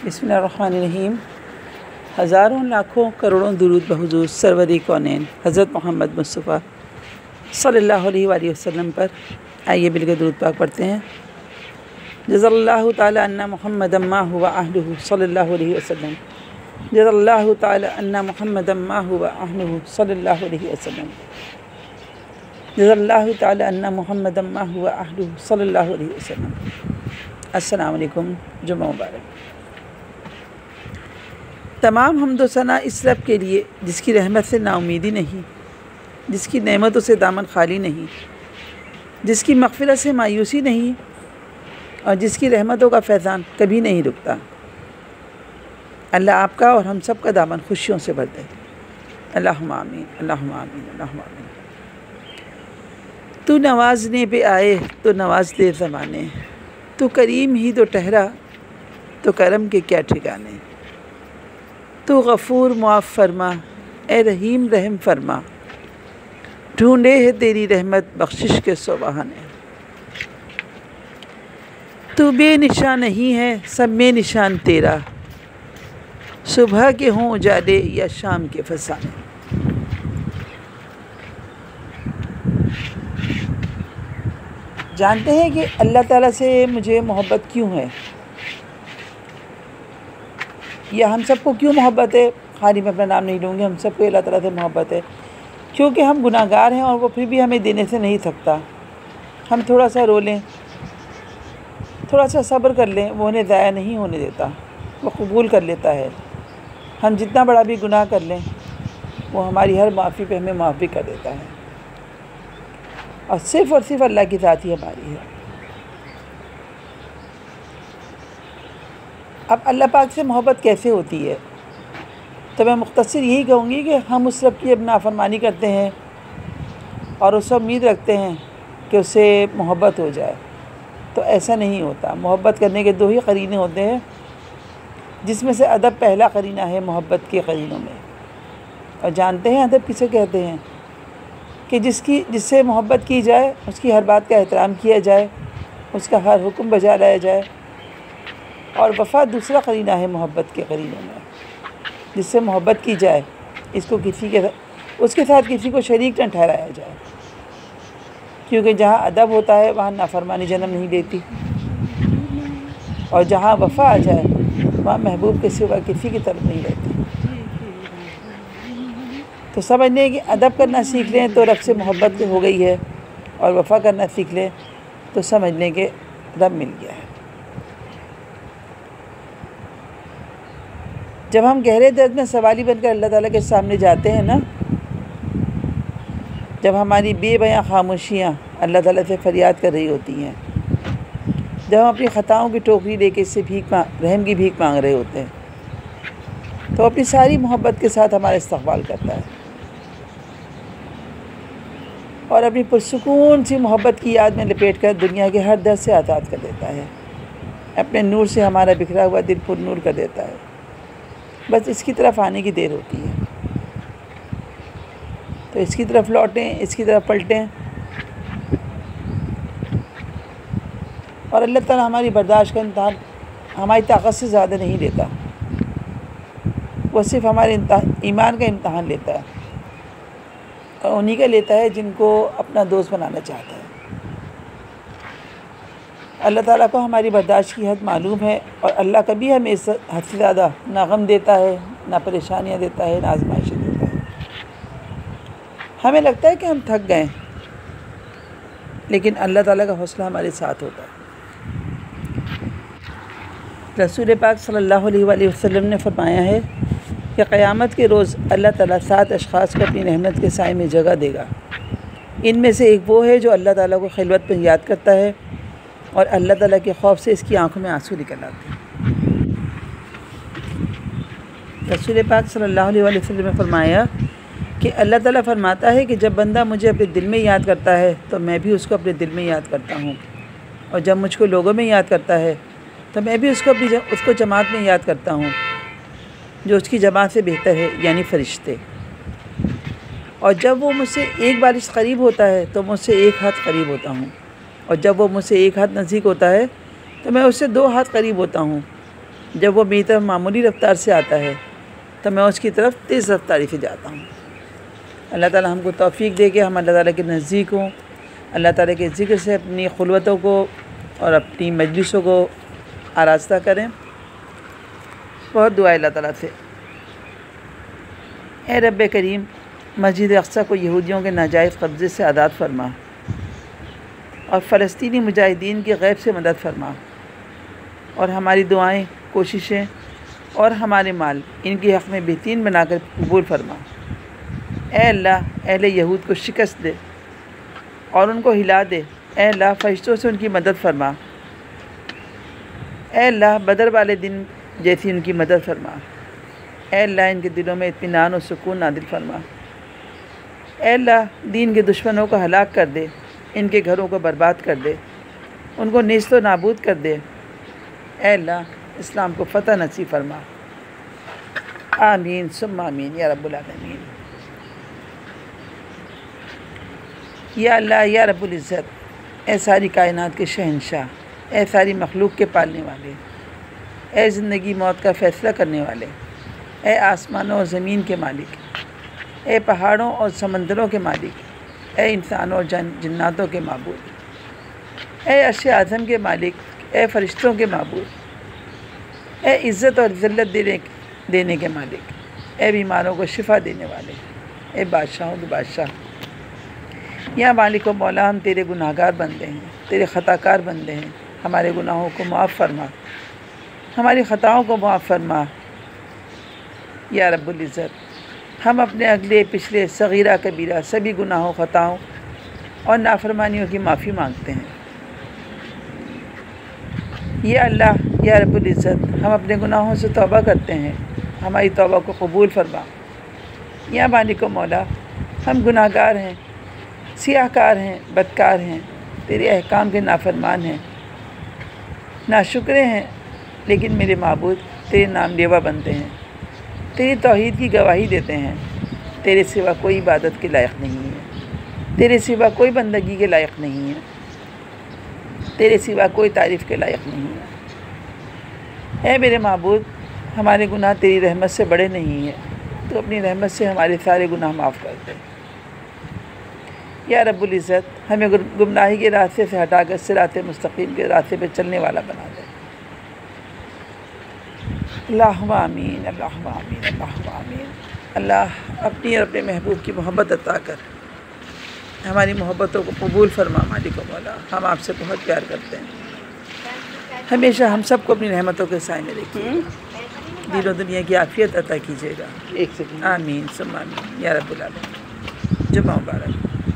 بسم اللہ الرحمن الرحیم۔ ہزاروں لاکھوں کروڑوں درود بحضور سرور کونین حضرت محمد مصطفیٰ صلی اللہ علیہ وآلہ وسلم پر۔ آئیے مل کے درود پاک پڑھتے ہیں۔ جزا اللہ تعالی عنا محمد ما هو اہلہ صلی اللہ علیہ وسلم۔ جزا اللہ تعالی عنا محمد ما هو اہلہ صلی اللہ علیہ وسلم۔ جزا اللہ تعالی عنا محمد ما هو اہلہ صلی اللہ علیہ وسلم۔ السلام علیکم، جمعہ مبارک۔ تمام حمد و ثنا اس رب کے لیے جس کی رحمت سے نا امیدی نہیں، جس کی نعمتوں سے دامن خالی نہیں، جس کی مغفرت سے مایوسی نہیں، اور جس کی رحمتوں کا فیضان کبھی نہیں رکتا۔ اللہ آپ کا اور ہم سب کا دامن خوشیوں سے بھر دے۔ اللہم آمین، اللہم آمین، اللہم آمین۔ تو نوازنے پہ آئے تو نواز دے زمانے، تو کریم ہی تو ٹھہرا تو کرم کے کیا ٹھکانے۔ تو غفور معاف فرما، اے رحیم رحم فرما، ڈھونڈے ہے تیری رحمت بخشش کے سو بہانے۔ تو بے نشان نہیں ہے سب میں نشان تیرا، صبح کے ہوں اجالے یا شام کے فسانے۔ جانتے ہیں کہ اللہ تعالیٰ سے مجھے محبت کیوں ہے، یا ہم سب کو کیوں محبت ہے؟ خالی میں اپنا نام نہیں لوں گی، ہم سب کو اللہ تعالیٰ سے محبت ہے کیونکہ ہم گناہ گار ہیں اور وہ پھر بھی ہمیں دینے سے نہیں تھکتا۔ ہم تھوڑا سا رو لیں، تھوڑا سا صبر کر لیں، وہ انہیں ضائع نہیں ہونے دیتا، وہ قبول کر لیتا ہے۔ ہم جتنا بڑا بھی گناہ کر لیں وہ ہماری ہر معافی پہ ہمیں معاف بھی کر دیتا ہے، اور صرف اللہ کی ذات ہی ہماری ہے۔ اب اللہ پاک سے محبت کیسے ہوتی ہے؟ تو میں مختصر یہی کہوں گی کہ ہم اس رب کی اب نافرمانی کرتے ہیں اور اس سے امید رکھتے ہیں کہ اس سے محبت ہو جائے، تو ایسا نہیں ہوتا۔ محبت کرنے کے دو ہی قرینے ہوتے ہیں، جس میں سے ادب پہلا قرینہ ہے محبت کے قرینوں میں۔ اور جانتے ہیں ادب کسے کہتے ہیں؟ کہ جس سے محبت کی جائے، اس کی ہر بات کا احترام کیا جائے، اس کا ہر حکم بجا لایا جائے۔ اور وفا دوسرا قرینہ ہے محبت کے قرینوں میں، جس سے محبت کی جائے، اس کے ساتھ کسی کو شریک نہ ٹھہرایا جائے، کیونکہ جہاں ادب ہوتا ہے وہاں نافرمانی جنم نہیں دیتی، اور جہاں وفا آ جائے وہاں محبوب کے سوا کسی کی طرف نہیں رہتی۔ تو سمجھ لیں کہ ادب کرنا سیکھ لیں تو رب سے محبت ہو گئی ہے، اور وفا کرنا سیکھ لیں تو سمجھ لیں کہ رب مل گیا ہے۔ جب ہم گہرے درد میں سوالی بن کر اللہ تعالیٰ کے سامنے جاتے ہیں نا، جب ہماری بے بیاں خاموشیاں اللہ تعالیٰ سے فریاد کر رہی ہوتی ہیں، جب ہم اپنی خطاؤں کی ٹوکری لے کے اس سے رحم کی بھیک مانگ رہے ہوتے ہیں، تو اپنی ساری محبت کے ساتھ ہمارا استقبال کرتا ہے، اور اپنی پرسکون سی محبت کی یاد میں لپیٹ کر دنیا کے ہر درد سے آزاد کر دیتا ہے، اپنے نور سے ہمارا بکھرا ہوا دل پر نور کر دیتا ہے۔ بس اس کی طرف آنے کی دیر ہوتی ہے، تو اس کی طرف لوٹیں، اس کی طرف پلٹیں، اور اللہ تعالیٰ ہماری برداشت کا امتحان ہماری طاقت سے زیادہ نہیں لیتا، وہ صرف ہمارے ایمان کا امتحان لیتا ہے، اور انہی کا لیتا ہے جن کو اپنا دوست بنانا چاہتا ہے۔ اللہ تعالیٰ کو ہماری برداشت کی حد معلوم ہے، اور اللہ کبھی ہمیں اس حد سے زیادہ نہ غم دیتا ہے، نہ پریشانیاں دیتا ہے، نہ آزمائشیں دیتا ہے۔ ہمیں لگتا ہے کہ ہم تھک گئے، لیکن اللہ تعالیٰ کا حوصلہ ہمارے ساتھ ہوتا ہے۔ رسول پاک صلی اللہ علیہ وآلہ وسلم نے فرمایا ہے کہ قیامت کے روز اللہ تعالیٰ 7 اشخاص کو اپنی رحمت کے سائے میں جگہ دے گا۔ ان میں سے ایک وہ ہے جو اللہ تعالیٰ کو خلوت میں یاد کرتا ہے، اور اللہ تعالیٰ کے خوف سے اس کی آنکھوں میں آنسو نکل آتے ہیں۔ رسول پاک صلی اللہ علیہ وآلہ وسلم نے فرمایا کہ اللہ تعالیٰ فرماتا ہے کہ جب بندہ مجھے اپنے دل میں یاد کرتا ہے تو میں بھی اس کو اپنے دل میں یاد کرتا ہوں، اور جب مجھ کو لوگوں میں یاد کرتا ہے تو میں بھی اس کو جماعت میں یاد کرتا ہوں جو اس کی جماعت سے بہتر ہے، یعنی فرشتے۔ اور جب وہ مجھ سے ایک بارش قریب ہوتا ہے تو میں اس سے 1 ہاتھ قریب ہوتا ہوں، اور جب وہ مجھ سے 1 ہاتھ نزدیک ہوتا ہے تو میں اس سے 2 ہاتھ قریب ہوتا ہوں، جب وہ میری طرف معمولی رفتار سے آتا ہے تو میں اس کی طرف تیز رفتاری سے جاتا ہوں۔ اللہ تعالیٰ ہم کو توفیق دے کہ ہم اللہ تعالیٰ کے نزدیک ہوں، اللہ تعالیٰ کے ذکر سے اپنی خلوتوں کو اور اپنی مجلسوں کو آراستہ کریں۔ بہت دعا ہے اللہ تعالیٰ سے، اے رب کریم مسجد اقصی کو یہودیوں کے ناجائز قبضے سے آزاد فرما اور فلسطینی مجاہدین کی غیب سے مدد فرما، اور ہماری دعائیں، کوششیں اور ہمارے مال ان کے حق میں بہترین بنا کر قبول فرما۔ اے اللہ اہل یہود کو شکست دے اور ان کو ہلا دے۔ اے اللہ فرشتوں سے ان کی مدد فرما۔ اے اللہ بدر والے دن جیسی ان کی مدد فرما۔ اے اللہ ان کے دلوں میں اطمینان و سکون نازل فرما۔ اے اللہ دین کے دشمنوں کو ہلاک کر دے، ان کے گھروں کو برباد کر دے، ان کو نیست و نابود کر دے۔ اے اللہ اسلام کو فتح نصیب فرما۔ آمین ثم آمین یا رب العالمین۔ یا اللہ یا رب العزت، اے ساری کائنات کے شہنشاہ، اے ساری مخلوق کے پالنے والے، اے زندگی موت کا فیصلہ کرنے والے، اے آسمانوں اور زمین کے مالک، اے پہاڑوں اور سمندروں کے مالک، اے انسانوں اور جناتوں کے معبود، اے عرش اعظم کے مالک، اے فرشتوں کے معبود، اے عزت اور ذلت دینے کے مالک، اے بیماروں کو شفا دینے والے، اے بادشاہوں کے بادشاہ، یا مالک و مولا ہم تیرے گناہ گار بندے ہیں، تیرے خطا کار بندے ہیں، ہمارے گناہوں کو معاف فرما، ہماری خطاؤں کو معاف فرما۔ یا رب العزت ہم اپنے اگلے پچھلے صغیرہ کبیرہ سبھی گناہوں، خطاؤں اور نافرمانیوں کی معافی مانگتے ہیں۔ یا اللہ یا رب العزت ہم اپنے گناہوں سے توبہ کرتے ہیں، ہماری توبہ کو قبول فرما۔ یا مالک و مولا ہم گناہ گار ہیں، سیاہ کار ہیں، بدکار ہیں، تیرے احکام کے نافرمان ہیں، ناشکرے ہیں، لیکن میرے معبود تیرے نام لیوا بنتے ہیں، تیری توحید کی گواہی دیتے ہیں۔ تیرے سوا کوئی عبادت کے لائق نہیں ہے، تیرے سوا کوئی بندگی کے لائق نہیں ہے، تیرے سوا کوئی تعریف کے لائق نہیں ہے۔ اے میرے معبود ہمارے گناہ تیری رحمت سے بڑے نہیں ہیں، تو اپنی رحمت سے ہمارے سارے گناہ معاف کر دے۔ یا رب العزت ہمیں گمراہی کے راستے سے ہٹا کر صراط مستقیم کے راستے پہ چلنے والا بنا دے۔ اللہم آمین، اللہم آمین، اللہم آمین۔ اللہ اپنی اور اپنے محبوب کی محبت عطا کر، ہماری محبتوں کو قبول فرما۔ مالک و مولا ہم آپ سے بہت پیار کرتے ہیں، ہمیشہ ہم سب کو اپنی رحمتوں کے سائے میں رکھیے، دین و دنیا کی عافیت عطا کیجیے گا۔ آمین ثم آمین یا رب العالمین۔ جمعہ مبارک۔